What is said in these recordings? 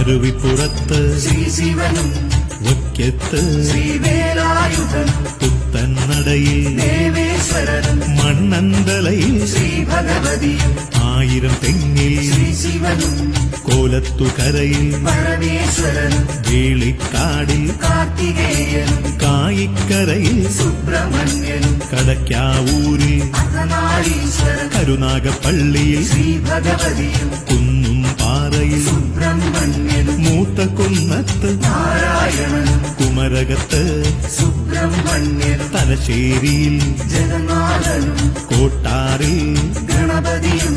അരുവിപ്പുറത്ത് ശ്രീശിവനും വയ്ക്കത്ത് ശ്രീവേലായുധനും പുത്തന്നടയിൽ ദേവേശ്വരനും മണ്ണന്തലയിൽ ശ്രീഭഗവതിയും 1000 തെങ്ങിൽ ശ്രീശിവനും കോലത്തുകരയിൽ പരമേശ്വരനും വേളിക്കാടിൽ കാർത്തികേയനും കായിക്കരയിൽ സുബ്രഹ്മണ്യനും കടക്കാവൂരിൽ അർദ്ധനാരീശ്വരൻ കരുനാഗപ്പള്ളിയിൽ ശ്രീഭഗവതിയും കുന്നും പാറയിൽ സുബ്രഹ്മണ്യനും മൂത്തകുന്നത്ത് നാരായണനും കുമരകത്ത് സുബ്രഹ്മണ്യനും തലശ്ശേരിയിൽ ജഗന്നാഥനും കോട്ടാറിൽ ഗണപതിയും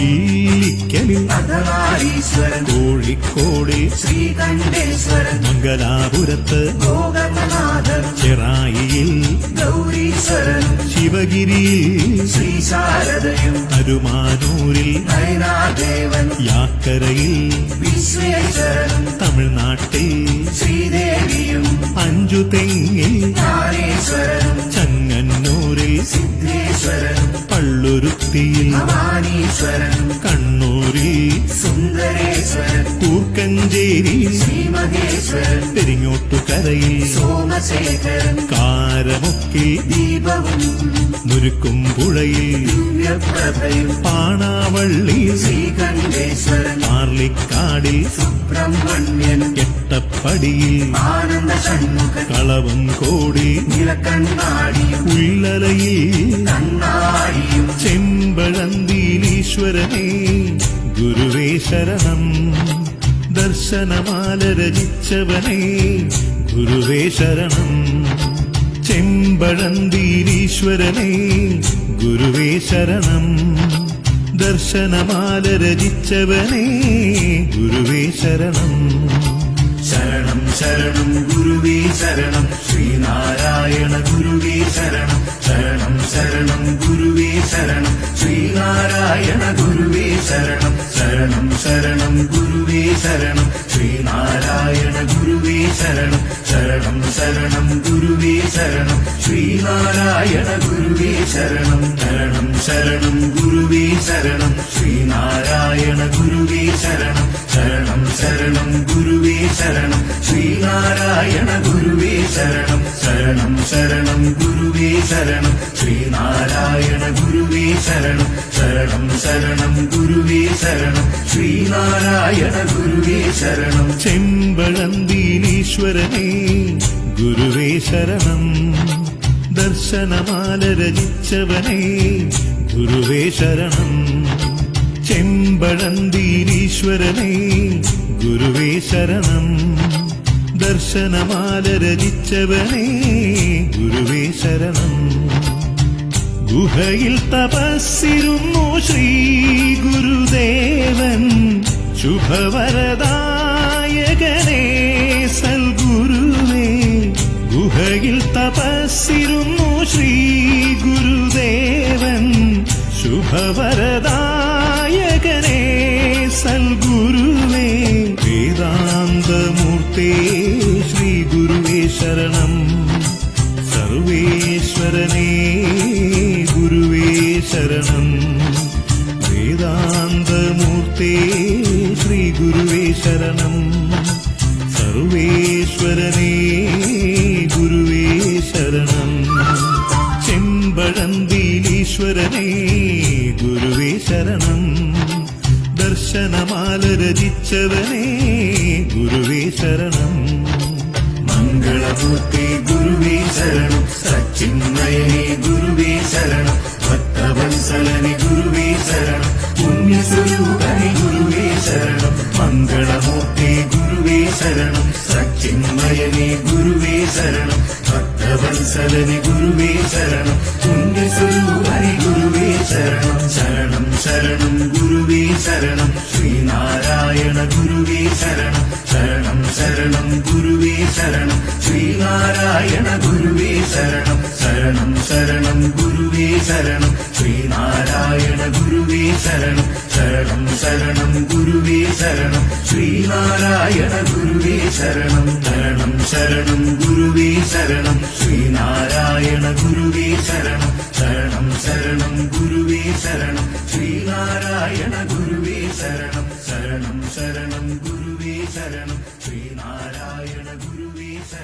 ഇല്ലിക്കലിൽ അർദ്ധനാരീശ്വരൻ കോഴിക്കോടിൽ ശ്രീകണ്ഠേശ്വരൻ മംഗലാപുരത്ത് ഗോകർണനാഥനും ചെറായിയിൽ ഗൗരീശ്വരനും ശിവഗിരിയിൽ ശ്രീശാരദയും അരുമാനൂരിൽ നയനാദേവനും യാക്കരയിൽ വിശ്വേശ്വരനും തമിഴ്നാട്ടിൽ ശ്രീദേവിയും 5 തെങ്ങിൽ ജ്ഞാനേശ്വരനും ചങ്ങന്നൂരിൽ സിദ്ധേശ്വരനും പള്ളുരുത്തിയിൽ ഭവാനീശ്വരനും കണ്ണൂരിൽ സുന്ദരേശ്വരൻ കൂർക്കഞ്ചേരിയിൽ ശ്രീമഹേശ്വരൻ പെരിങ്ങോട്ടുകരയിൽ സോമശേഖരൻ കാരമുക്കിൽ ദീപവും മുരുക്കുംപുഴയിൽ ദിവ്യപ്രഭയും പാണാവള്ളിയിൽ ശ്രീകണ്ഠേശ്വരൻ പാർലിക്കാടിൽ സുബ്രഹ്മണ്യനും എട്ടപ്പടിയിൽ ആനന്ദ ഷൺമുഖൻ കളവൻകോടിൽ നിലക്കണ്ണാടിയും ഉള്ളലയിൽ കണ്ണാടിയും ചെമ്പഴന്തിയിലീശ്വരനേ ഗുരുവേ ശരണം ദർശനമാല രചിച്ചവനേ ഗുരുവേ ശരണം ചെമ്പഴന്തിയിലീശ്വരനേ ഗുരുവേ ശരണം ദർശനമാല രചിച്ചവനേ ഗുരുവേ ശരണം ശരണം ശരണം ഗുരുവേ ശരണം ശ്രീനാരായണ ഗുരുവേ ശരണം ശരണം ശരണം ഗുരുവേ ശരണം ശ്രീനാരായണ ഗുരുവേ ശരണം ശരണം ശരണം ഗുരുവേ ശരണം ശ്രീനാരായണ ഗുരുവേ ശരണം ശരണം ശരണം ഗുരുവേ ശരണം ശ്രീനാരായണ ഗുരുവേ ശരണം ശരണം ശരണം ഗുരുവേ ശരണം ശ്രീനാരായണ ഗുരുവേ ശരണം ശരണം ശരണം ഗുരുവേ ശരണം ശ്രീനാരായണ ഗുരുവേ ശരണം ശരണം ശരണം ഗുരുവേ ശരണം ശ്രീനാരായണ ഗുരുവേ ശരണം ശരണം ശരണം ഗുരുവേ ശരണം ശ്രീനാരായണ ഗുരുവേ ശരണം ചെമ്പഴന്തിയിലീശ്വരനേ ഗുരുവേ ശരണം ദർശനമാല രചിച്ചവനേ ഗുരുവേ ശരണം ചെമ്പഴന്തിയിലീശ്വരനേ ഗുരുവേ ശരണം ദർശനമാല രചിച്ചവനേ ഗുരുവേ ശരണം ഗുഹയിൽ തപസ്സിരുന്നു ശ്രീ ഗുരുദേവൻ ശുഭവരദായകനേ സൽഗുരുവേ ഗുഹയിൽ തപസ്സിരുന്നു ശ്രീ ഗുരുദേവൻ ശുഭവരദായകനേ സൽഗുരുവേ വേദാന്തമൂർത്തേ ശ്രീ ഗുരുവേ ശരണം സർവേശ്വരനേ ഗുരുവേ ശരണം വേദാന്തമൂർത്തേ ശ്രീ ഗുരുവേ ശരണം സർവേശ്വരനേ ഗുരുവേ ശരണം ചെമ്പഴന്തിയിലീശ്വരനേ ഗുരുവേ ശരണം ദർശനമാല രചിച്ചവനേ ഗുരുവേ ശരണം മംഗളമൂർത്തി ഗുരുവേ ശരണം സച്ചിന്മയനേ ഗുരുവേ ശരണം ഭക്തവത്സലനെ ഗുരുവേ ശരണം പുണ്യസ്വരൂപനെ ഗുരുവേ ശരണം മംഗളമൂർത്തി ഗുരുവേ ശരണം സച്ചിന്മയനേ ഗുരുവേ ശരണം ഭക്തവത്സലനെ ഗുരുവേ ശരണം പുണ്യസ്വരൂപനെ ഗുരുവേ ശരണം ശരണം ശരണം ഗുരുവേ ശരണം ശ്രീനാരായണ ഗുരുവേ ശരണം ശരണം ശരണം ഗുരുവേ ശരണം ശ്രീനാരായണ ഗുരുവേ ശരണം ശരണം ശരണം ഗുരുവേ ശരണം ശ്രീനാരായണ ഗുരുവേ ശരണം ശരണം ശരണം ഗുരുവേ ശരണം ശ്രീനാരായണ ഗുരുവേ ശരണം ശരണം ശരണം ഗുരുവേ ശരണം ശ്രീനാരായണ ഗുരുവേ ശരണം ശരണം ശരണം ഗുരുവേ ശരണം ശ്രീനാരായണ ഗുരുവേ ശരണം ശരണം ശരണം ഗുരു ഗുരുവേ ശരണം ശ്രീനാരായണ ഗുരുവേ ശരണം